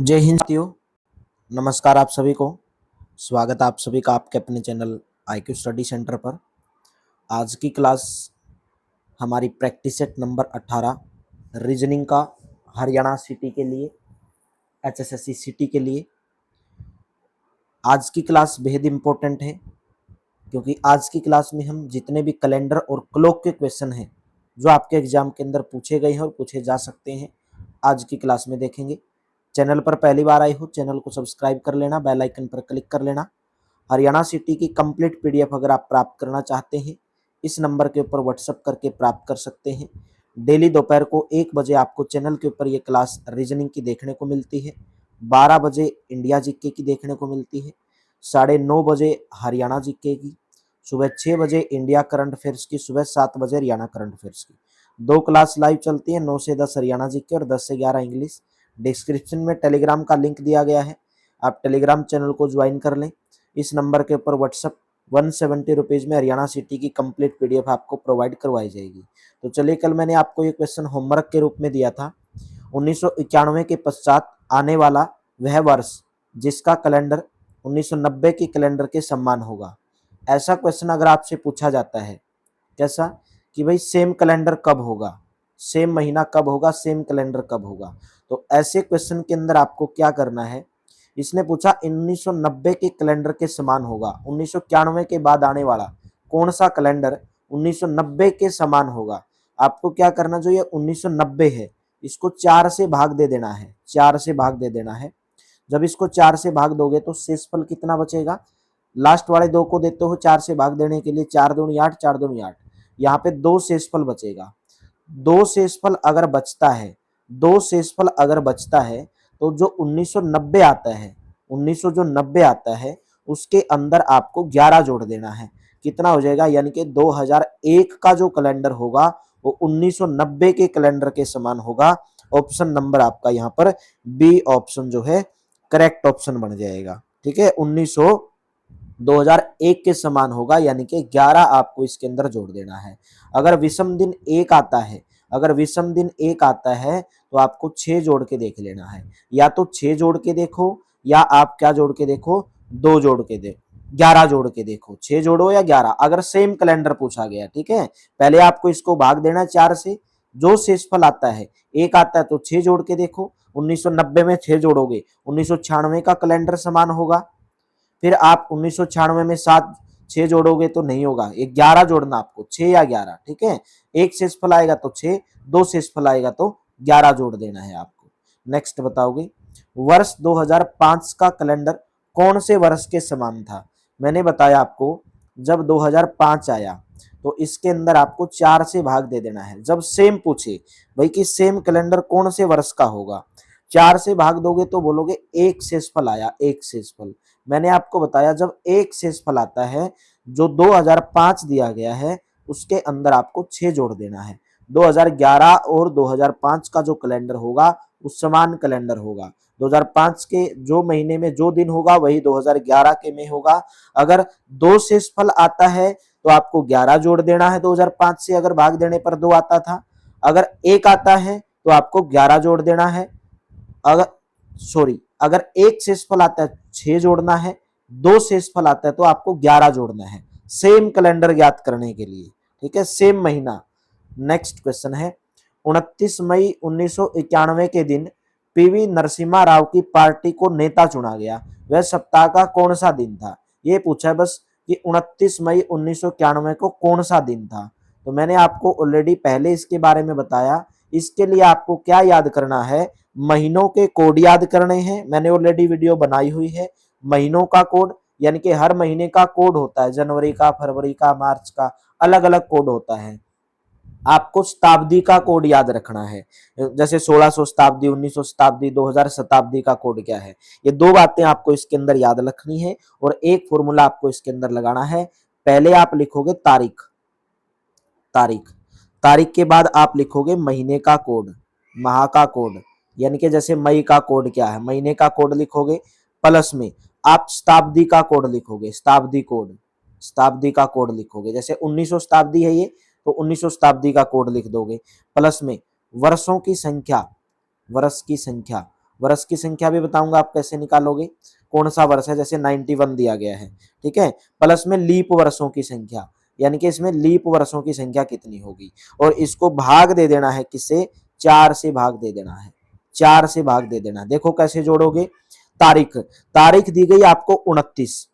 जय हिंद साथियों। नमस्कार आप सभी को। स्वागत है आप सभी का आपके अपने चैनल IQ स्टडी सेंटर पर। आज की क्लास हमारी प्रैक्टिस सेट नंबर 18 रीजनिंग का हरियाणा सिटी के लिए, HSSC सिटी के लिए। आज की क्लास बेहद इम्पोर्टेंट है क्योंकि आज की क्लास में हम जितने भी कैलेंडर और क्लॉक के क्वेश्चन हैं जो आपके एग्जाम के अंदर पूछे गए हैं और पूछे जा सकते हैं, आज की क्लास में देखेंगे। चैनल पर पहली बार आए हो, चैनल को सब्सक्राइब कर लेना, बेल आइकन पर क्लिक कर लेना। हरियाणा सिटी की कंप्लीट PDF अगर आप प्राप्त करना चाहते हैं, इस नंबर के ऊपर व्हाट्सएप करके प्राप्त कर सकते हैं। डेली दोपहर को 1 बजे आपको चैनल के ऊपर ये क्लास रीजनिंग की देखने को मिलती है। 12 बजे इंडिया जीके की देखने को मिलती है। 9:30 बजे हरियाणा जीके की, सुबह 6 बजे इंडिया करंट अफेयर्स की, सुबह 7 बजे हरियाणा करंट अफेयर्स की। 2 क्लास लाइव चलती है, 9 से 10 हरियाणा जीके और 10 से 11 इंग्लिश। डिस्क्रिप्शन में टेलीग्राम का लिंक दिया गया है, आप टेलीग्राम चैनल को ज्वाइन कर लें। इस नंबर के ऊपर व्हाट्सएप 170 रुपीज़ में हरियाणा सिटी की कंप्लीट PDF आपको प्रोवाइड करवाई जाएगी। तो चलिए, कल मैंने आपको ये क्वेश्चन होमवर्क के रूप में दिया था। 1991 के पश्चात आने वाला वह वर्ष जिसका कैलेंडर 1990 के कैलेंडर के समान होगा। ऐसा क्वेश्चन अगर आपसे पूछा जाता है, कैसा कि भाई सेम कैलेंडर कब होगा, सेम महीना कब होगा, सेम कैलेंडर कब होगा, तो ऐसे क्वेश्चन के अंदर आपको क्या करना है। इसने पूछा 1990 के कैलेंडर के समान होगा, 1991 के बाद आने वाला कौन सा कैलेंडर 1990 के समान होगा। आपको क्या करना, जो ये 1990 है इसको 4 से भाग दे देना है, 4 से भाग दे देना है। जब इसको 4 से भाग दोगे तो शेषफल कितना बचेगा, लास्ट वाले 2 को देते हो 4 से भाग देने के लिए, 4 दूनी 8, 4 दूनी 8, यहाँ पे 2 शेषफल बचेगा। 2 शेषफल अगर बचता है, 2 शेषफल अगर बचता है तो जो 1990 आता है, 1990 आता है उसके अंदर आपको 11 जोड़ देना है। कितना हो जाएगा, यानी कि 2001 का जो कैलेंडर होगा वो 1990 के कैलेंडर के समान होगा। ऑप्शन नंबर आपका यहाँ पर बी ऑप्शन जो है करेक्ट ऑप्शन बन जाएगा। ठीक है, 2001 के समान होगा, यानी कि 11 आपको इसके अंदर जोड़ देना है। अगर विषम दिन 1 आता है, अगर विषम दिन 1 आता है तो आपको 6 जोड़ के देख लेना है। या तो 6 जोड़ के देखो, या आप क्या जोड़ के देखो, 2 जोड़ के दे 11 जोड़ के देखो, 6 जोड़ो या 11, अगर सेम कैलेंडर पूछा गया। ठीक है, पहले आपको इसको भाग देना 4 से, जो शेषफल आता है 1 आता है तो 6 जोड़ के देखो। 1990 में 6 जोड़ोगे, 1996 का कैलेंडर समान होगा। फिर आप 1996 में 7 6 जोड़ोगे तो नहीं होगा, ये 11 जोड़ना आपको, 6 या 11। ठीक है, एक शेषफल आएगा तो 6, 2 शेषफल आएगा तो 11 जोड़ देना है आपको। नेक्स्ट बताओगे, वर्ष 2005 का कैलेंडर कौन से वर्ष के समान था। मैंने बताया आपको, जब 2005 आया तो इसके अंदर आपको 4 से भाग दे देना है। जब सेम पूछे भाई कि सेम कैलेंडर कौन से वर्ष का होगा, 4 से भाग दोगे तो बोलोगे एक शेषफल आया, एक शेषफल। मैंने आपको बताया जब एक शेषफल आता है, जो 2005 दिया गया है उसके अंदर आपको 6 जोड़ देना है। 2011 और 2005 का जो कैलेंडर होगा वो समान कैलेंडर होगा। 2005 के जो महीने में जो दिन होगा वही 2011 के में होगा। अगर 2 शेषफल आता है तो आपको 11 जोड़ देना है, 2005 से अगर भाग देने पर 2 आता था। अगर 1 आता है तो आपको 11 जोड़ देना है। अगर अगर एक शेषफल आता है 6 जोड़ना है, 2 शेषफल आता है तो आपको 11 जोड़ना है, सेम कैलेंडर ज्ञात करने के लिए। ठीक है, सेम महीना। नेक्स्ट क्वेश्चन है, 29 मई 1991 के दिन PV नरसिम्हा राव की पार्टी को नेता चुना गया, वह सप्ताह का कौन सा दिन था। ये पूछा है बस कि 29 मई 1991 को कौन सा दिन था। तो मैंने आपको ऑलरेडी पहले इसके बारे में बताया। इसके लिए आपको क्या याद करना है, महीनों के कोड याद करने हैं। मैंने ऑलरेडी वीडियो बनाई हुई है महीनों का कोड, यानी कि हर महीने का कोड होता है, जनवरी का, फरवरी का, मार्च का, अलग अलग कोड होता है। आपको शताब्दी का कोड याद रखना है, जैसे 1600 शताब्दी, 1900 शताब्दी, 2000 शताब्दी का कोड क्या है। ये 2 बातें आपको इसके अंदर याद रखनी है और एक फॉर्मूला आपको इसके अंदर लगाना है। पहले आप लिखोगे तारीख, तारीख तारीख के बाद आप लिखोगे महीने का कोड, माह का कोड, यानी कि जैसे मई का कोड क्या है, महीने का कोड लिखोगे। प्लस में आप शताब्दी का कोड लिखोगे, शताब्दी कोड, शताब्दी का कोड लिखोगे। जैसे 1900 शताब्दी है ये, तो 1900 शताब्दी का कोड लिख दोगे। प्लस में वर्षों की संख्या, वर्ष की संख्या, वर्ष की संख्या भी बताऊंगा आप कैसे निकालोगे, कौन सा वर्ष है, जैसे 91 दिया गया है, ठीक है, प्लस में लीप वर्षों की संख्या, यानी कि इसमें लीप वर्षों की संख्या कितनी होगी, और इसको भाग दे देना है, किससे, 4 से भाग दे देना है, 4 से भाग दे देना। देखो कैसे जोड़ोगे, तारीख, तारीख दी गई आपको 29,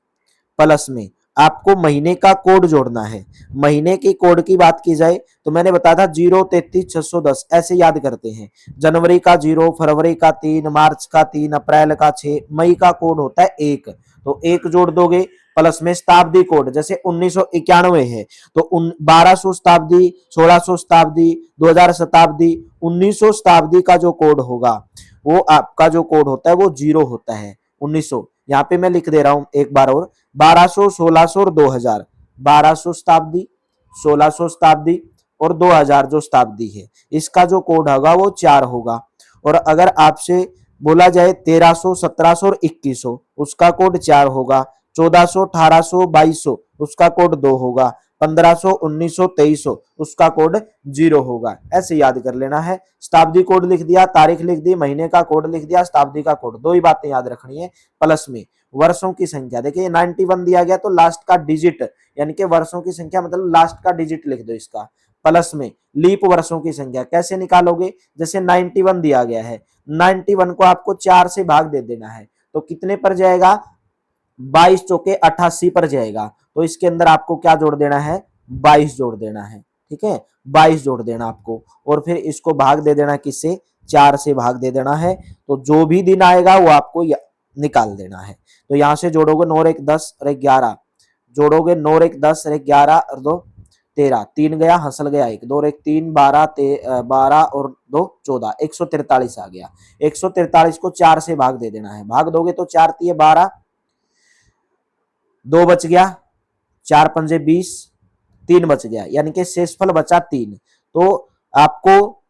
प्लस में आपको महीने का कोड जोड़ना है। महीने की कोड की बात की जाए तो मैंने बताया था 0 33 610 ऐसे याद करते हैं। जनवरी का 0, फरवरी का 3, मार्च का 3, अप्रैल का 6, मई का कोड होता है 1, तो 1 जोड़ दोगे, प्लस में शताब्दी कोड, जैसे 1991 है तो 1200 शताब्दी, 1600 शताब्दी, 2000 शताब्दी, 1900 शताब्दी का जो कोड होगा वो आपका जो कोड होता है वो 0 होता है। 1900 यहाँ पे मैं लिख दे रहा हूं एक बार और, 1200, 1600 और 2000, 1200 शताब्दी, 1600 शताब्दी और 2000 जो शताब्दी है, इसका जो कोड होगा वो 4 होगा। और अगर आपसे बोला जाए 1300, 1700 और 2100, उसका कोड 4 होगा। 1400, 1800, 2200, उसका कोड 2 होगा। 1500, 1900, 2300, उसका कोड 0 होगा। ऐसे याद कर लेना है। शताब्दी कोड लिख दिया, तारीख लिख दी, महीने का कोड लिख दिया, शताब्दी का कोड, दो ही बातें याद रखनी है। प्लस में वर्षों की संख्या, देखिए 91 दिया गया तो लास्ट का डिजिट, यानी कि वर्षों की संख्या मतलब लास्ट का डिजिट लिख दो इसका। प्लस में लीप वर्षों की संख्या कैसे निकालोगे, जैसे 91 दिया गया है, 91 को आपको 4 से भाग दे देना है, तो कितने पर जाएगा, 22 चौके 88 पर जाएगा। तो इसके अंदर आपको क्या जोड़ देना है, 22 जोड़ देना है, ठीक है, 22 जोड़ देना आपको, और फिर इसको भाग दे देना किससे, 4 से भाग दे देना है। तो जो भी दिन आएगा वो आपको निकाल देना है। तो यहां से जोड़ोगे 9 और 1 10 और 11, जोड़ोगे 9 और 1 10 और 11 और 2 13, 3 गया, हंसल गया 1, 2 और 1 3, 12 और 2 14, 143 आ गया। 143 को 4 से भाग दे देना है, भाग दोगे तो 4 तिये 12, 2 बच गया, 4 पंजे 20, 3 बच गया, यानी कि शेषफल बचा 3। तो आपको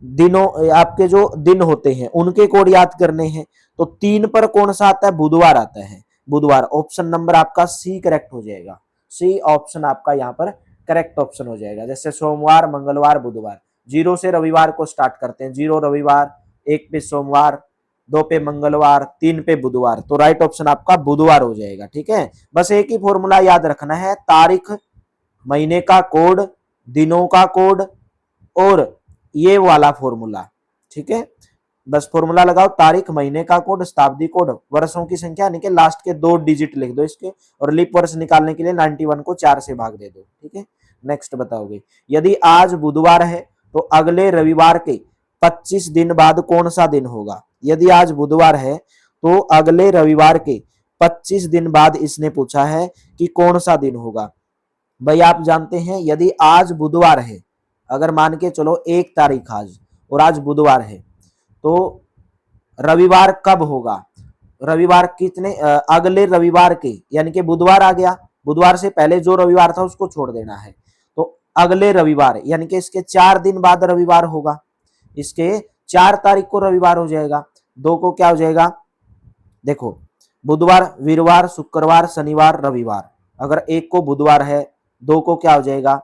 दिनों, आपके जो दिन होते हैं उनके कोड याद करने हैं। तो 3 पर कौन सा आता है, बुधवार आता है, बुधवार। ऑप्शन नंबर आपका सी करेक्ट हो जाएगा, सी ऑप्शन आपका यहाँ पर करेक्ट ऑप्शन हो जाएगा। जैसे सोमवार, मंगलवार, बुधवार, 0 से रविवार को स्टार्ट करते हैं, 0 रविवार, 1 पे सोमवार, 2 पे मंगलवार, 3 पे बुधवार, तो राइट ऑप्शन आपका बुधवार हो जाएगा, ठीक है। बस एक ही फॉर्मूला याद रखना है, तारीख, महीने का कोड, दिनों का कोड और ये वाला फॉर्मूला, ठीक है। बस फॉर्मूला लगाओ, तारीख, महीने का कोड, शताब्दी कोड, वर्षों की संख्या, यानी कि लास्ट के 2 डिजिट लिख दो इसके, और लीप वर्ष निकालने के लिए 91 को 4 से भाग दे दो, ठीक है। नेक्स्ट बताओगे, यदि आज बुधवार है तो अगले रविवार के 25 दिन बाद कौन सा दिन होगा। यदि आज बुधवार है तो अगले रविवार के 25 दिन बाद इसने पूछा है कि कौन सा दिन होगा। भाई आप जानते हैं यदि आज बुधवार है, अगर मान के चलो 1 तारीख आज और आज बुधवार है, तो रविवार कब होगा, रविवार कितने, अगले रविवार के, यानी कि बुधवार आ गया, बुधवार से पहले जो रविवार था उसको छोड़ देना है, तो अगले रविवार यानी कि इसके 4 दिन बाद रविवार होगा, इसके 4 तारीख को रविवार हो जाएगा। 2 को क्या हो जाएगा, देखो बुधवार, वीरवार, शुक्रवार, शनिवार, रविवार, अगर 1 को बुधवार है, 2 को क्या हो जाएगा,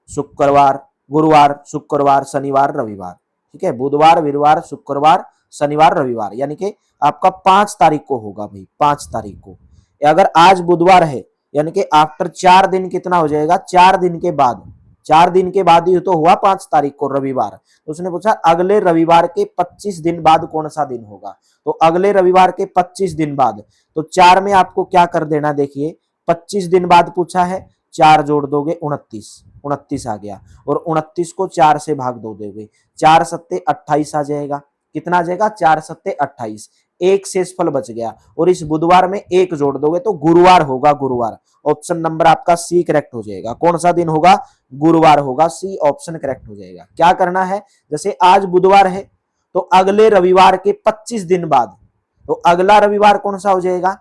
शुक्रवार, गुरुवार, शुक्रवार, शनिवार, रविवार, ठीक है। बुधवार, वीरवार, शुक्रवार, शनिवार, रविवार, यानी कि आपका 5 तारीख को होगा भाई, 5 तारीख को। अगर आज बुधवार है यानी कि आफ्टर 4 दिन कितना हो जाएगा, 4 दिन के बाद, 4 दिन के बाद ही तो हुआ 5 तारीख को रविवार। तो उसने पूछा अगले रविवार के 25 दिन बाद कौन सा दिन होगा, तो अगले रविवार के 25 दिन बाद, तो 4 में आपको क्या कर देना, देखिए 25 दिन बाद पूछा है, 4 जोड़ दोगे 29, 29 आ गया, और 29 को 4 से भाग दो दोगे, 4 सत्ते 28 आ जाएगा, कितना आ जाएगा, 4 सत्ते 28, एक शेषफल बच गया, और इस बुधवार में 1 जोड़ दोगे तो गुरुवार होगा, गुरुवार। ऑप्शन नंबर आपका सी करेक्ट हो जाएगा। कौन सा दिन होगा, गुरुवार होगा, सी ऑप्शन करेक्ट हो जाएगा। क्या करना है, जैसे आज बुधवार है तो अगले रविवार के 25 दिन बाद, तो अगला रविवार कौन सा हो जाएगा,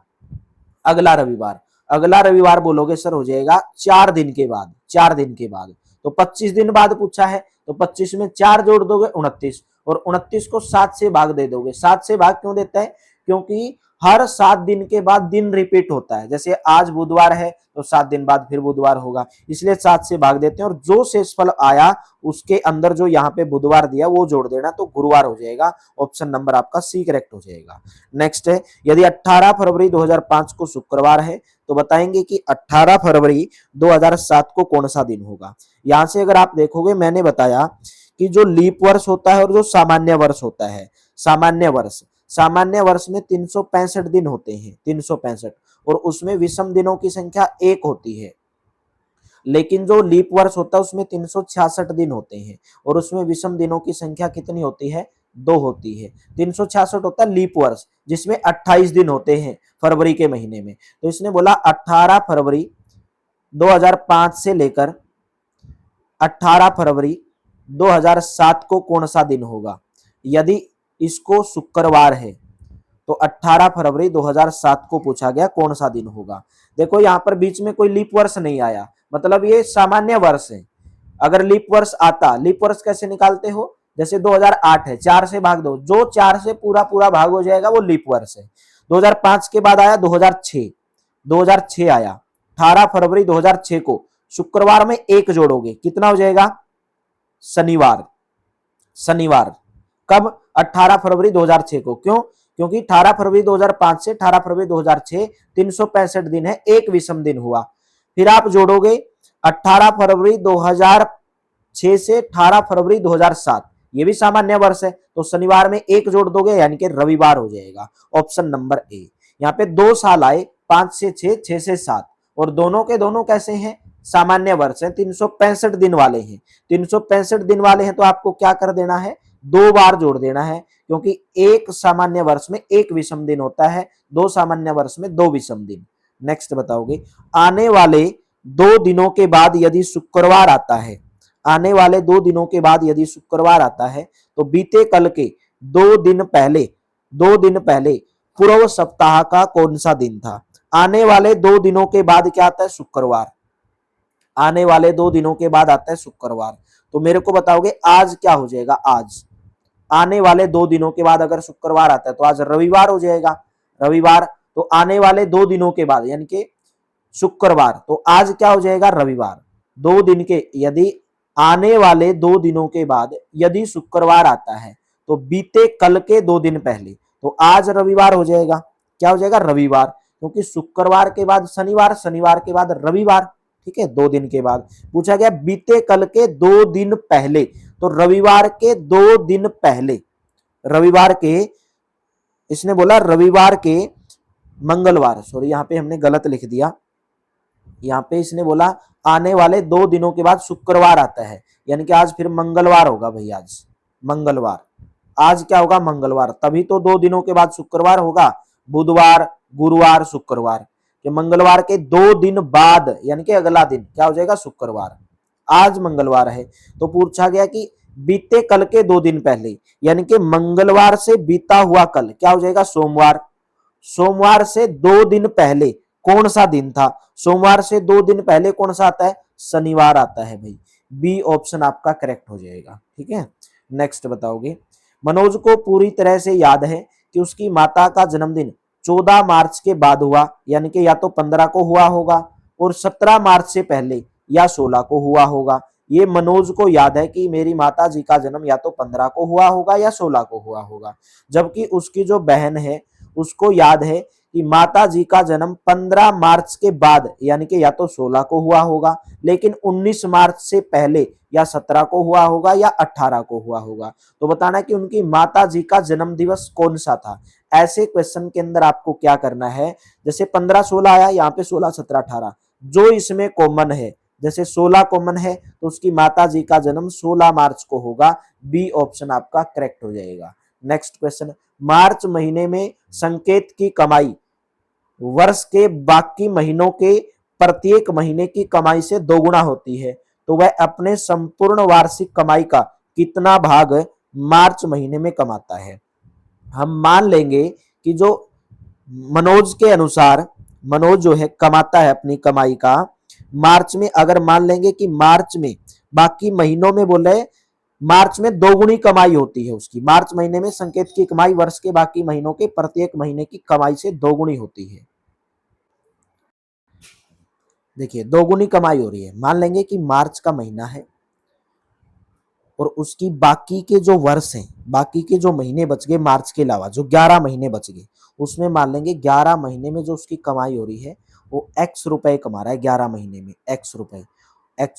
अगला रविवार, अगला रविवार बोलोगे सर हो जाएगा 4 दिन के बाद, 4 दिन के बाद, तो 25 दिन बाद पूछा है तो 25 में 4 जोड़ दोगे 29, और 29 को 7 से भाग दे दोगे। 7 से भाग क्यों देता है, क्योंकि हर 7 दिन के बाद दिन रिपीट होता है। जैसे आज बुधवार है तो 7 दिन बाद फिर बुधवार होगा, इसलिए 7 से भाग देते हैं और जो शेषफल आया उसके अंदर जो यहाँ पे बुधवार दिया वो जोड़ देना, तो गुरुवार हो जाएगा। ऑप्शन नंबर आपका सी करेक्ट हो जाएगा। नेक्स्ट है, यदि 18 फरवरी 2005 को शुक्रवार है तो बताएंगे कि 18 फरवरी 2007 को कौन सा दिन होगा। यहां से अगर आप देखोगे, मैंने बताया कि जो लीप वर्ष होता है और जो सामान्य वर्ष होता है, सामान्य वर्ष में 365 दिन होते हैं, 365, और उसमें विषम दिनों की संख्या 1 होती है। लेकिन जो लीप वर्ष होता है उसमें 366 दिन होते हैं और उसमें विषम दिनों की संख्या कितनी होती है, 2 होती है। 366 होता है लीप वर्ष, जिसमें 28 दिन होते हैं फरवरी के महीने में। तो इसने बोला 18 फरवरी 2005 से लेकर 18 फरवरी 2007 को कौन सा दिन होगा। यदि इसको शुक्रवार है तो 18 फरवरी 2007 को पूछा गया कौन सा दिन होगा। देखो यहां पर बीच में कोई लीप वर्ष नहीं आया, मतलब ये सामान्य वर्ष है। अगर लीप वर्ष आता, लीप वर्ष कैसे निकालते हो, जैसे 2008 है, 4 से भाग दो, जो 4 से पूरा पूरा भाग हो जाएगा वो लीप वर्ष है। 2005 के बाद आया 2006 आया। 18 फरवरी 2006 को शुक्रवार में 1 जोड़ोगे, कितना हो जाएगा, शनिवार। कब, 18 फरवरी 2006 को। क्यों, क्योंकि 18 फरवरी 2005 से 18 फरवरी 2006 365 दिन है, एक विषम दिन हुआ। फिर आप जोड़ोगे 18 फरवरी 2006 से 18 फरवरी 2007, ये भी सामान्य वर्ष है, तो शनिवार में 1 जोड़ दोगे यानी कि रविवार हो जाएगा। Option number A. यहाँ पे 2 साल आए, 5 से 6, 6 से 7, और दोनों के दोनों कैसे हैं, सामान्य वर्ष है, 365 दिन वाले हैं। 365 दिन वाले हैं तो आपको क्या कर देना है, 2 बार जोड़ देना है, क्योंकि एक सामान्य वर्ष में 1 विषम दिन होता है, 2 सामान्य वर्ष में 2 विषम दिन। नेक्स्ट बताओगे, आने वाले 2 दिनों के बाद यदि शुक्रवार आता है, आने वाले 2 दिनों के बाद यदि शुक्रवार आता है तो बीते कल के 2 दिन पहले पूर्व सप्ताह का कौन सा दिन था। आने वाले 2 दिनों के बाद क्या आता है, शुक्रवार। आने वाले 2 दिनों के बाद आता है शुक्रवार, तो मेरे को बताओगे आज क्या हो जाएगा, आज। आने वाले 2 दिनों के बाद अगर शुक्रवार आता है तो आज रविवार हो जाएगा, रविवार। तो आने वाले 2 दिनों के बाद यानी कि शुक्रवार, तो आज क्या हो जाएगा, रविवार। 2 दिन के, यदि आने वाले 2 दिनों के बाद यदि शुक्रवार आता है तो बीते कल के 2 दिन पहले, तो आज रविवार हो जाएगा। क्या हो जाएगा, रविवार, क्योंकि शुक्रवार के बाद शनिवार, शनिवार के बाद रविवार, ठीक है। 2 दिन के बाद पूछा गया बीते कल के 2 दिन पहले, तो रविवार के 2 दिन पहले, रविवार के, इसने बोला रविवार के मंगलवार, सॉरी यहाँ पे हमने गलत लिख दिया। यहाँ पे इसने बोला आने वाले 2 दिनों के बाद शुक्रवार आता है, यानी कि आज फिर मंगलवार होगा भाई, आज मंगलवार। आज क्या होगा, मंगलवार, तभी तो 2 दिनों के बाद शुक्रवार होगा, बुधवार, गुरुवार, शुक्रवार। कि मंगलवार के 2 दिन बाद यानी कि अगला दिन क्या हो जाएगा, शुक्रवार। आज मंगलवार है तो पूछा गया कि बीते कल के 2 दिन पहले, यानी कि मंगलवार से बीता हुआ कल क्या हो जाएगा, सोमवार। सोमवार से 2 दिन पहले कौन सा दिन था, सोमवार से 2 दिन पहले कौन सा आता है, शनिवार आता है भाई। बी ऑप्शन आपका करेक्ट हो जाएगा, ठीक है। नेक्स्ट बताओगे, मनोज को पूरी तरह से याद है कि उसकी माता का जन्मदिन 14 मार्च के बाद हुआ, यानी कि या तो 15 को हुआ होगा और 17 मार्च से पहले या 16 को हुआ होगा। ये मनोज को याद है कि मेरी माता जी का जन्म या तो 15 को हुआ होगा या 16 को हुआ होगा, जबकि उसकी जो बहन है उसको याद है कि माता जी का जन्म 15 मार्च के बाद यानी कि या तो 16 को हुआ होगा, लेकिन 19 मार्च से पहले या 17 को हुआ होगा या 18 को हुआ होगा। तो बताना कि उनकी माता जी का जन्म दिवस कौन सा था। ऐसे क्वेश्चन के अंदर आपको क्या करना है, जैसे 15 16 आया, यहाँ पे 16 17 18, जो इसमें कॉमन है, जैसे 16 कॉमन है तो उसकी माता जी का जन्म 16 मार्च को होगा। बी ऑप्शन आपका करेक्ट हो जाएगा। नेक्स्ट क्वेश्चन, मार्च महीने में संकेत की कमाई वर्ष के बाकी महीनों के प्रत्येक महीने की कमाई से 2 गुना होती है, तो वह अपने संपूर्ण वार्षिक कमाई का कितना भाग मार्च महीने में कमाता है। हम मान लेंगे कि जो मनोज के अनुसार, मनोज जो है कमाता है अपनी कमाई का मार्च में, अगर मान लेंगे कि मार्च में बाकी महीनों में बोले मार्च में दोगुनी कमाई होती है उसकी। मार्च महीने में संकेत की कमाई वर्ष के बाकी महीनों के प्रत्येक महीने की कमाई से दोगुनी होती है। देखिए दोगुनी कमाई हो रही है। मान लेंगे कि मार्च का महीना है और उसकी बाकी के जो वर्ष हैं, बाकी के जो महीने बच गए मार्च के अलावा, जो 11 महीने बच गए, उसमें मान लेंगे 11 महीने में जो उसकी कमाई हो रही है वो एक्स रुपए कमा रहा है। 11 महीने में एक्स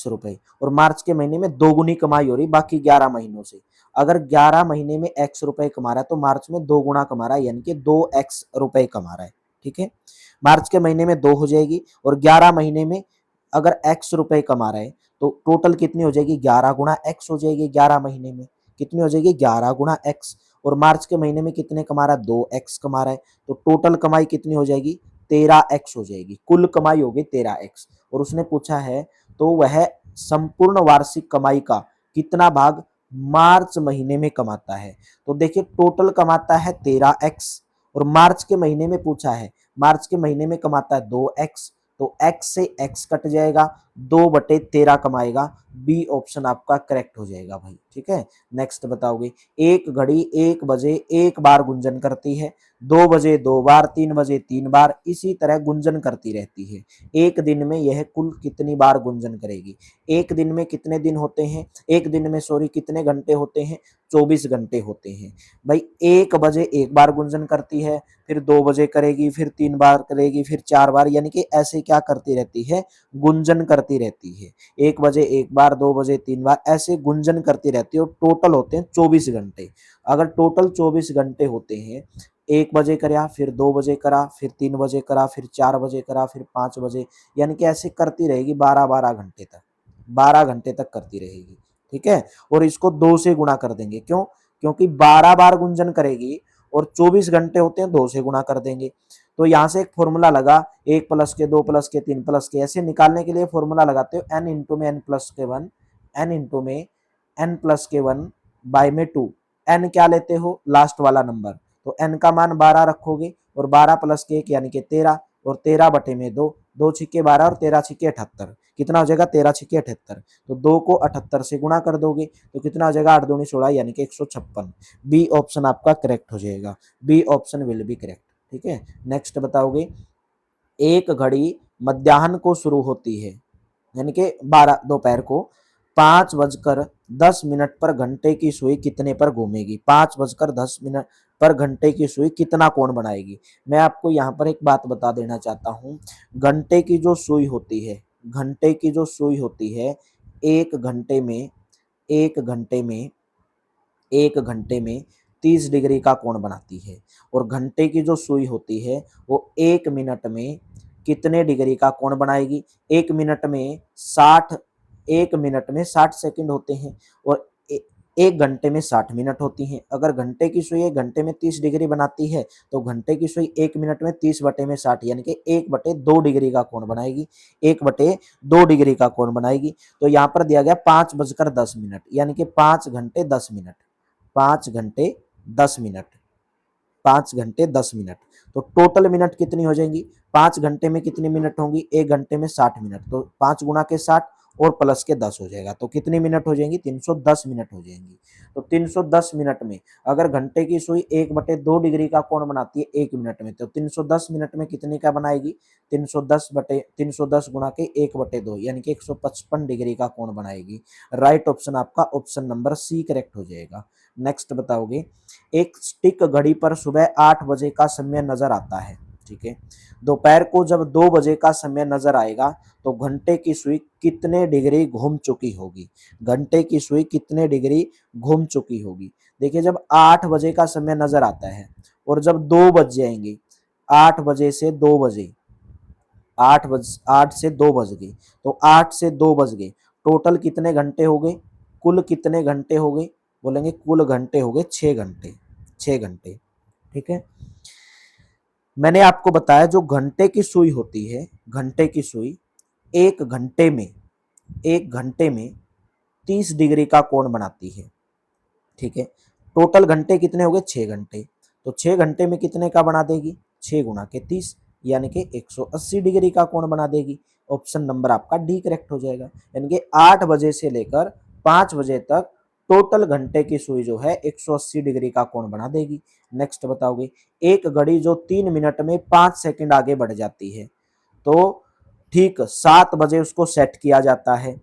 रुपए, और मार्च के महीने में दोगुनी कमाई हो रही बाकी 11 महीनों से। अगर 11 महीने में एक्स रुपए कमा रहा है तो मार्च में दो गुना कमा रहा है, यानी कि 2x रुपए कमा रहा है। ठीक है, मार्च के महीने में 2 हो जाएगी, और 11 महीने में अगर एक्स रुपए कमा रहा है तो टोटल कितनी हो जाएगी, 11 गुना एक्स हो जाएगी। 11 महीने में कितनी हो जाएगी, 11 गुना एक्स। और मार्च के महीने में कितने कमा रहा है, 2x कमा रहा है, तो टोटल कमाई कितनी हो जाएगी, 13x हो जाएगी। कुल कमाई होगी 13x। और उसने पूछा है तो वह संपूर्ण वार्षिक कमाई का कितना भाग मार्च महीने में कमाता है। तो देखिए टोटल कमाता है 13x, और मार्च के महीने में पूछा है, मार्च के महीने में कमाता है 2x, तो x से x कट जाएगा, 2/13 कमाएगा। बी ऑप्शन आपका करेक्ट हो जाएगा भाई। ठीक है, नेक्स्ट बताओगे, एक घड़ी 1 बजे 1 बार गुंजन करती है, 2 बजे 2 बार, 3 बजे 3 बार, इसी तरह गुंजन करती रहती है। एक दिन में यह कुल कितनी बार गुंजन करेगी। एक दिन में कितने दिन होते हैं, एक दिन में सॉरी कितने घंटे होते हैं, 24 घंटे होते हैं भाई। 1 बजे 1 बार गुंजन करती है, फिर 2 बजे करेगी, फिर 3 बार करेगी, फिर 4 बार, यानी कि ऐसे क्या करती रहती है, गुंजन करती रहती है। 1 बजे 1 बार, 2 बजे 3 बार, ऐसे गुंजन करती रहती है। और टोटल होते हैं 24 घंटे। अगर टोटल 24 घंटे होते हैं, 1 बजे करा, फिर 2 बजे करा, फिर 3 बजे करा, फिर 4 बजे करा, फिर 5 बजे, यानी कि ऐसे करती रहेगी 12-12 घंटे तक, 12 घंटे तक करती रहेगी। ठीक है, और इसको 2 से गुणा कर देंगे, क्यों, क्योंकि 12 बार गुंजन करेगी और 24 घंटे होते हैं, 2 से गुणा कर देंगे। तो यहां से एक फॉर्मूला लगा, 1 प्लस के 2 प्लस के 3 प्लस के, ऐसे निकालने के लिए फॉर्मूला लगाते हो n इंटू में n प्लस के 1, n इंटू में n प्लस के 1 बाय में 2। n क्या लेते हो, लास्ट वाला नंबर, तो n का मान 12 रखोगे, और 12 प्लस के 1 यानी कि 13, और 13 बटे में 2, 2 छिक्के 12 और 13 छिक्के 78, कितना हो जाएगा, 13 छिक्के 78। तो 2 को 78 से गुणा कर दोगे तो कितना हो जाएगा, 8 दूनी 16, यानी कि 156। बी ऑप्शन आपका करेक्ट हो जाएगा। B option will be correct. ठीक है, नेक्स्ट बताओगे, एक घड़ी मध्याह्न को शुरू होती है, यानी कि 12 दोपहर को, 5:10 पर घंटे की सुई कितने पर घूमेगी। 5:10 पर घंटे की सुई कितना कोण बनाएगी। मैं आपको यहाँ पर एक बात बता देना चाहता हूँ, घंटे की जो सुई होती है, घंटे की जो सुई होती है, एक घंटे में एक घंटे में एक घंटे में 30 डिग्री का कोण बनाती है। और घंटे की जो सुई होती है वो 1 मिनट में कितने डिग्री का कोण बनाएगी। 1 मिनट में 60, 1 मिनट में 60 सेकंड होते हैं, और 1 घंटे में 60 मिनट होती हैं। अगर घंटे की सुई 1 घंटे में 30 डिग्री बनाती है तो घंटे की सुई 1 मिनट में 30 बटे में 60, यानी कि 1/2 डिग्री का कोण बनाएगी। 1/2 डिग्री का कोण बनाएगी। तो यहाँ पर दिया गया 5:10, यानी कि 5 घंटे 10 मिनट, 5 घंटे 10 मिनट, 5 घंटे 10 मिनट। तो टोटल मिनट कितनी हो जाएंगी, 5 घंटे में कितनी मिनट होंगी, 1 घंटे में 60 मिनट, तो 5 गुणा के 60 और प्लस के 10 हो जाएगा, तो कितनी मिनट हो जाएंगी, 310 मिनट हो जाएंगी। तो 310 मिनट में अगर घंटे की सुई 1/2 डिग्री का कोण बनाती है 1 मिनट में, तो 310 मिनट में कितने का बनाएगी, 310 गुणा के 1/2, यानी कि 155 डिग्री का कोण बनाएगी। राइट ऑप्शन आपका ऑप्शन नंबर सी करेक्ट हो जाएगा। नेक्स्ट बताओगे, एक स्टिक घड़ी पर सुबह 8 बजे का समय नजर आता है। ठीक है, दोपहर को जब 2 बजे का समय नजर आएगा तो घंटे की सुई कितने डिग्री घूम चुकी होगी। घंटे की सुई कितने डिग्री घूम चुकी होगी। देखिए जब 8 बजे का समय नजर आता है और जब 2 बज जाएंगे, 8 बजे से 2 बजे, 8 से 2 बज गए, तो 8 से 2 बज गए, टोटल कितने घंटे हो गए, कुल कितने घंटे हो गए, बोलेंगे कुल घंटे हो गए 6 घंटे, 6 घंटे। ठीक है, मैंने आपको बताया जो घंटे की सुई होती है, घंटे की सुई एक घंटे में, एक घंटे में 30 डिग्री का कोण बनाती है। ठीक है, टोटल घंटे कितने हो गए, 6 घंटे, तो 6 घंटे में कितने का बना देगी, 6 गुणा के 30, यानी कि 180 डिग्री का कोण बना देगी। ऑप्शन नंबर आपका डी करेक्ट हो जाएगा। यानी कि 8 बजे से लेकर 5 बजे तक टोटल घंटे की सुई जो है 180 डिग्री का कोण बना देगी। नेक्स्ट बताओगे, एक घड़ी जो 3 मिनट में 5 सेकंड आगे बढ़ जाती है, तो ठीक 7 बजे उसको सेट किया जाता है।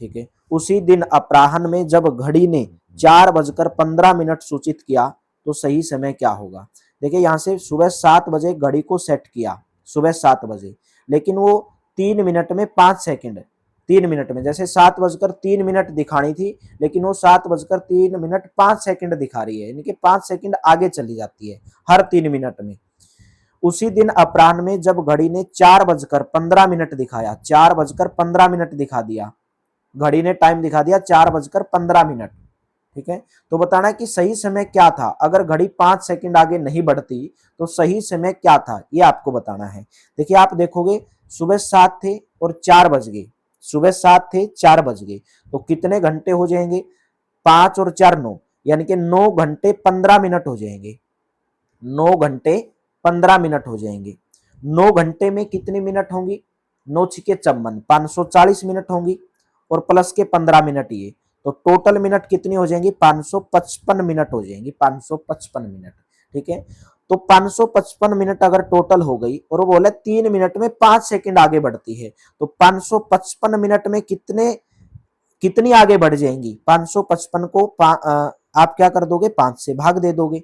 ठीक है, उसी दिन अपराह्न में जब घड़ी ने 4:15 सूचित किया तो सही समय क्या होगा। देखिए यहाँ से सुबह 7 बजे घड़ी को सेट किया, सुबह 7 बजे, लेकिन वो 3 मिनट में 5 सेकंड, 3 मिनट में, जैसे 7:03 दिखानी थी, लेकिन वो 7:03 दिखा रही है, यानी कि 5 सेकंड आगे चली जाती है हर 3 मिनट में। उसी दिन अपराह्न में जब घड़ी ने 4:15 दिखाया, 4:15 दिखा दिया, घड़ी ने टाइम दिखा दिया 4:15। ठीक है, तो बताना है कि सही समय क्या था। अगर घड़ी 5 सेकंड आगे नहीं बढ़ती तो सही समय क्या था, ये आपको बताना है। देखिए आप देखोगे सुबह 7 थे और 4 बज गए, सुबह 7 थे 4 बज गए, तो कितने घंटे हो जाएंगे, 5 और 4 9, यानी कि 9 घंटे 15 मिनट हो जाएंगे, 9 घंटे 15 मिनट हो जाएंगे। 9 घंटे में कितनी मिनट होंगी, 9 छिके 54, 540 मिनट होंगी, और प्लस के 15 मिनट ये, तो टोटल मिनट कितनी हो जाएंगी, 555 मिनट हो जाएंगी, 555 मिनट। ठीक है, तो 555 मिनट अगर टोटल हो गई, और वो बोले 3 मिनट में 5 सेकंड आगे बढ़ती है, तो 555 मिनट में कितनी आगे बढ़ जाएंगी, 555 को आप क्या कर दोगे, 5 से भाग दे दोगे,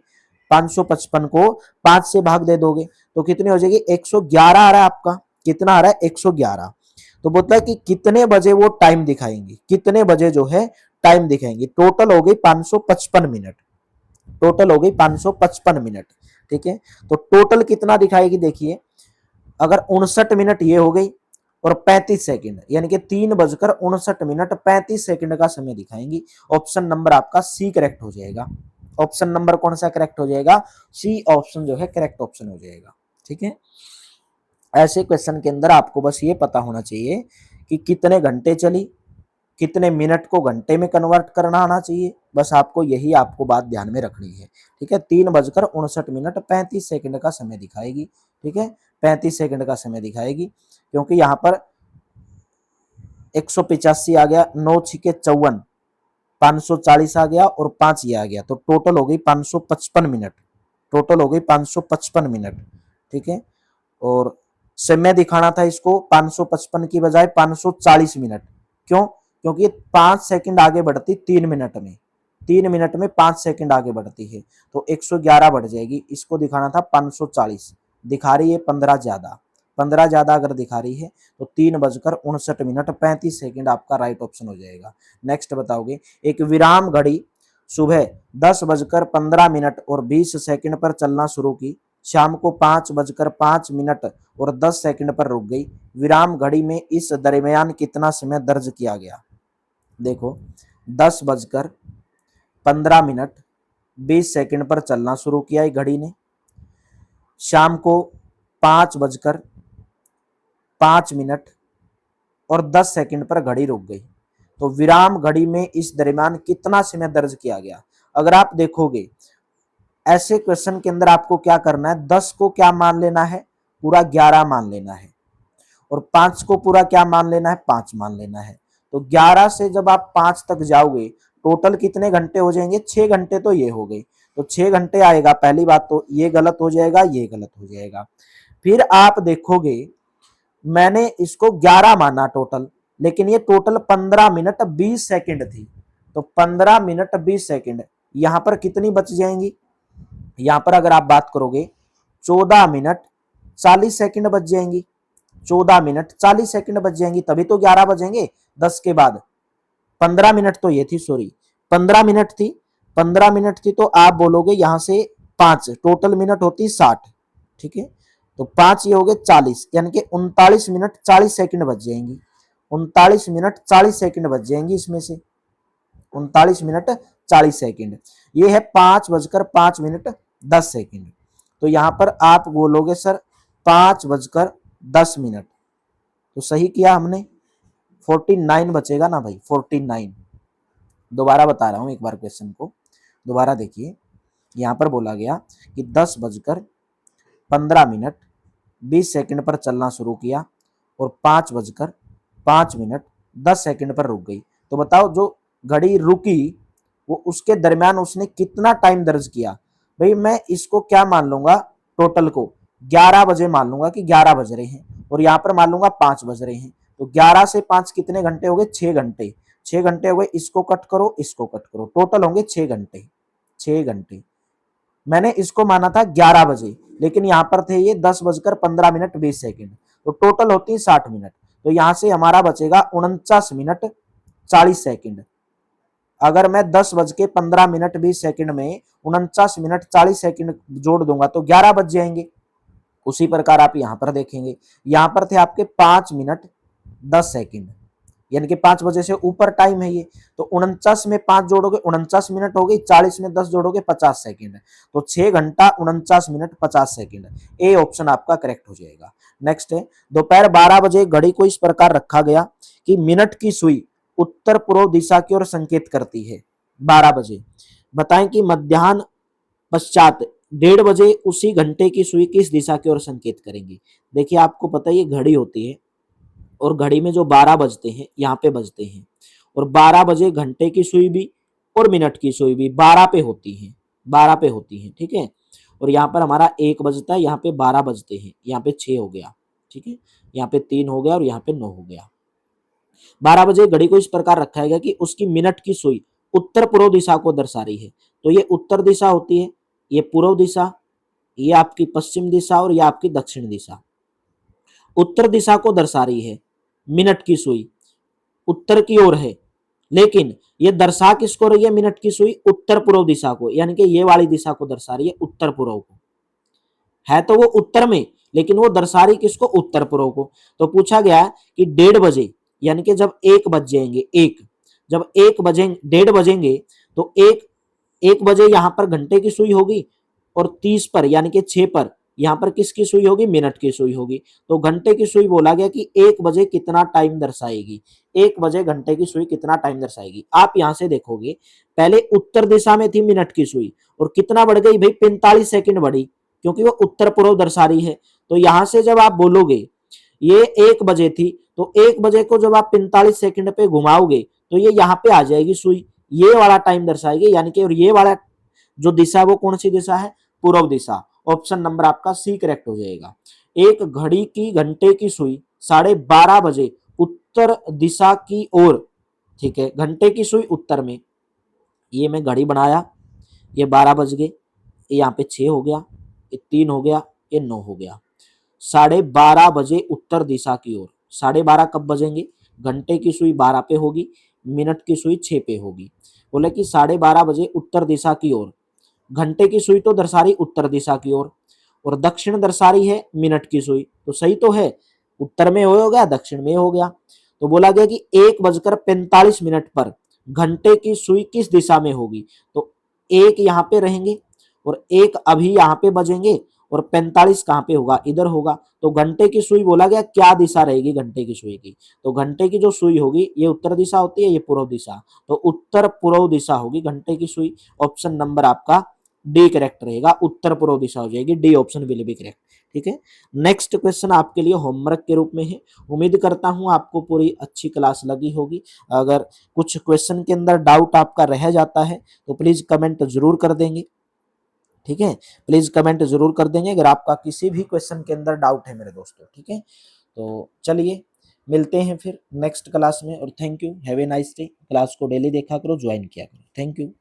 555 को 5 से भाग दे दोगे तो कितनी हो जाएगी, 111 आ रहा है आपका, कितना आ रहा है, 111। तो बोलता है कि कितने बजे वो टाइम दिखाएंगे, कितने बजे जो है टाइम दिखाएंगे। टोटल हो गई 555 मिनट, टोटल हो गई 555 मिनट। ठीक है, तो टोटल कितना दिखाएगी, देखिए अगर 59 मिनट ये हो गई और 35 सेकंड, यानी कि 3:59 35 सेकंड का समय दिखाएंगी। ऑप्शन नंबर आपका सी करेक्ट हो जाएगा। ऑप्शन नंबर कौन सा करेक्ट हो जाएगा, सी ऑप्शन जो है करेक्ट ऑप्शन हो जाएगा। ठीक है, ऐसे क्वेश्चन के अंदर आपको बस ये पता होना चाहिए कि कितने घंटे चली, कितने मिनट को घंटे में कन्वर्ट करना आना चाहिए, बस आपको यही आपको बात ध्यान में रखनी है। ठीक है, 3:59 35 सेकंड का समय दिखाएगी। ठीक है, 35 सेकंड का समय दिखाएगी, क्योंकि यहाँ पर 185 आ गया, 9 छिके 54, 540 आ गया और 5 ये आ गया, तो टोटल हो गई 555 मिनट, टोटल हो गई 555 मिनट। ठीक है, और समय दिखाना था इसको 555 की बजाय 540 मिनट। क्यों, क्योंकि 5 सेकंड आगे बढ़ती 3 मिनट में, 3 मिनट में 5 सेकंड आगे बढ़ती है, तो 111 बढ़ जाएगी। इसको दिखाना था 540, दिखा रही है 15 ज्यादा, 15 ज्यादा अगर दिखा रही है तो 3:59 35 सेकंड आपका राइट ऑप्शन हो जाएगा। नेक्स्ट बताओगे, एक विराम घड़ी सुबह 10:15 और 20 सेकंड पर चलना शुरू की, शाम को 5:05 और 10 सेकंड पर रुक गई। विराम घड़ी में इस दरमियान कितना समय दर्ज किया गया। देखो 10:15 20 सेकंड पर चलना शुरू किया घड़ी ने, शाम को 5:05 और 10 सेकंड पर घड़ी रुक गई, तो विराम घड़ी में इस दरमियान कितना समय दर्ज किया गया। अगर आप देखोगे ऐसे क्वेश्चन के अंदर आपको क्या करना है, 10 को क्या मान लेना है, पूरा 11 मान लेना है, और 5 को पूरा क्या मान लेना है, 5 मान लेना है। तो 11 से जब आप 5 तक जाओगे टोटल कितने घंटे हो जाएंगे, 6 घंटे तो ये हो गई, तो 6 घंटे आएगा। पहली बात तो ये गलत हो जाएगा, ये गलत हो जाएगा। फिर आप देखोगे मैंने इसको 11 माना टोटल, लेकिन ये टोटल 15 मिनट 20 सेकंड थी, तो 15 मिनट 20 सेकंड यहां पर कितनी बच जाएंगी, यहां पर अगर आप बात करोगे 14 मिनट 40 सेकंड बच जाएंगी, 14 मिनट 40 सेकंड बच जाएंगी, तभी तो 11 बजेंगे 10 के बाद। 15 मिनट तो ये थी, सॉरी 15 मिनट थी, 15 मिनट थी, तो आप बोलोगे यहां से 5, टोटल मिनट होती 60। ठीक है, तो 5 ये हो गए 40, यानी कि 39 मिनट 40 सेकंड बच जाएंगी, 39 मिनट 40 सेकंड बच जाएंगी इसमें से, 39 मिनट 40 सेकंड। ये है 5:05 10 सेकंड। तो यहां पर आप बोलोगे सर 5:10, तो सही किया हमने, 49 बचेगा ना भाई, 49। दोबारा बता रहा हूं एक बार क्वेश्चन को, दोबारा देखिए। यहां पर बोला गया कि 10:15 20 सेकंड पर चलना शुरू किया और 5:05 10 सेकंड पर रुक गई। तो बताओ जो घड़ी रुकी वो उसके दरमियान उसने कितना टाइम दर्ज किया। भाई मैं इसको क्या मान लूंगा, टोटल को 11 बजे मान लूंगा कि 11 बज रहे हैं, और यहाँ पर मान लूंगा 5 बज रहे हैं। तो 11 से 5 कितने घंटे हो गए, 6 घंटे। 6 घंटे हो गए, इसको कट करो, इसको कट करो, टोटल होंगे 6 घंटे। 6 घंटे मैंने इसको माना था 11 बजे, लेकिन यहाँ पर थे ये 10 बजकर 15 मिनट 20 सेकेंड, तो टोटल होती है 60 मिनट। तो यहाँ से हमारा बचेगा 49 मिनट 40 सेकेंड। अगर मैं 10 बज के 15 मिनट 20 सेकेंड में 49 मिनट 40 सेकेंड जोड़ दूंगा तो 11 बज जाएंगे। उसी प्रकार आप यहां पर देखेंगे, यहां पर थे आपके 5 मिनट 10 सेकेंड, यानी कि 5 बजे से ऊपर टाइम है ये। तो 49 में 5 जोड़ोगे 49 मिनट हो गई, 40 में 10 जोड़ोगे 50 सेकेंड। तो 6 घंटा 49 मिनट 50 सेकेंड, ए ऑप्शन आपका करेक्ट हो जाएगा। नेक्स्ट है, दोपहर 12 बजे घड़ी को इस प्रकार रखा गया कि मिनट की सुई उत्तर पूर्व दिशा की ओर संकेत करती है। 12 बजे बताएं कि मध्याह्न पश्चात 1:30 बजे उसी घंटे की सुई किस दिशा की ओर संकेत करेंगी। देखिए आपको पता है ये घड़ी होती है, और घड़ी में जो 12 बजते हैं यहाँ पे बजते हैं, और 12 बजे घंटे की सुई भी और मिनट की सुई भी 12 पे होती है, 12 पे होती है, ठीक है। और यहाँ पर हमारा 1 बजता है, यहाँ पे 12 बजते हैं, यहाँ पे 6 हो गया, ठीक है, यहाँ पे 3 हो गया और यहाँ पे 9 हो गया। 12 बजे घड़ी को इस प्रकार रखा गया कि उसकी मिनट की सुई उत्तर पूर्व दिशा को दर्शा रही है। तो ये उत्तर दिशा होती है, ये पूर्व दिशा, ये आपकी पश्चिम दिशा और ये आपकी दक्षिण दिशा। उत्तर दिशा को दर्शा रही है, मिनट की सुई उत्तर की ओर है, लेकिन ये दर्शा किसको रही है, मिनट की सुई उत्तर पूर्व दिशा को, यानी कि ये वाली दिशा को दर्शा रही है, उत्तर पूर्व को। है तो वो उत्तर में, लेकिन वो दर्शा रही किसको, उत्तर पूर्व को। तो पूछा गया कि 1:30 बजे, यानी कि जब 1 बज जाएंगे, जब 1 बजेंगे 1:30 बजेंगे, तो 1 बजे यहां पर घंटे की सुई होगी, और 30 पर यानी कि 6 पर यहां पर किसकी सुई होगी, मिनट की सुई होगी। तो घंटे की सुई बोला गया कि 1 बजे कितना टाइम दर्शाएगी, 1 बजे घंटे की सुई कितना टाइम दर्शाएगी। आप यहां से देखोगे, पहले उत्तर दिशा में थी मिनट की सुई, और कितना बढ़ गई भाई, 45 सेकंड बढ़ी, क्योंकि वो उत्तर पूर्व दर्शा रही है। तो यहां से जब आप बोलोगे ये 1 बजे थी, तो 1 बजे को जब आप 45 सेकंड पे घुमाओगे तो ये यहाँ पे आ जाएगी सुई, ये वाला टाइम दर्शाएगी, यानी कि और ये वाला जो दिशा है वो कौन सी दिशा है, पूर्व दिशा। ऑप्शन नंबर आपका सी करेक्ट हो जाएगा। एक घड़ी की घंटे की सुई 12:30 बजे उत्तर दिशा की ओर, ठीक है, घंटे की सुई उत्तर में, ये मैं घड़ी बनाया, ये 12 बज गए, ये यहाँ पे 6 हो गया, ये 3 हो गया, ये 9 हो गया। 12:30 बजे उत्तर दिशा की ओर, 12:30 कब बजेंगे, घंटे की सुई 12 पे होगी, मिनट की सुई 6 पे होगी। बोले कि 12:30 बजे उत्तर दिशा की ओर, घंटे की सुई तो दर्शा रही उत्तर दिशा की ओर, और दक्षिण दर्शा रही है मिनट की सुई, तो सही तो है, उत्तर में हो गया, दक्षिण में हो गया। तो बोला गया कि 1 बजकर 45 मिनट पर घंटे की सुई किस दिशा में होगी। तो 1 यहाँ पे रहेंगे, और 1 अभी यहाँ पे बजेंगे, और 45 कहाँ पे होगा, इधर होगा। तो घंटे की सुई बोला गया क्या दिशा रहेगी घंटे की सुई की, तो घंटे की जो सुई होगी ये उत्तर दिशा होती है, ये पूर्व दिशा, तो उत्तर पूर्व दिशा होगी घंटे की सुई। ऑप्शन नंबर आपका डी करेक्ट रहेगा, उत्तर पूर्व दिशा हो जाएगी, D option will be correct. ठीक है, नेक्स्ट क्वेश्चन आपके लिए होमवर्क के रूप में है। उम्मीद करता हूं आपको पूरी अच्छी क्लास लगी होगी। अगर कुछ क्वेश्चन के अंदर डाउट आपका रह जाता है तो प्लीज कमेंट जरूर कर देंगे, ठीक है, प्लीज कमेंट जरूर कर देंगे अगर आपका किसी भी क्वेश्चन के अंदर डाउट है मेरे दोस्तों। ठीक है, तो चलिए मिलते हैं फिर नेक्स्ट क्लास में, और thank you, have a nice day. Class को डेली देखा करो, ज्वाइन किया करो, थैंक यू।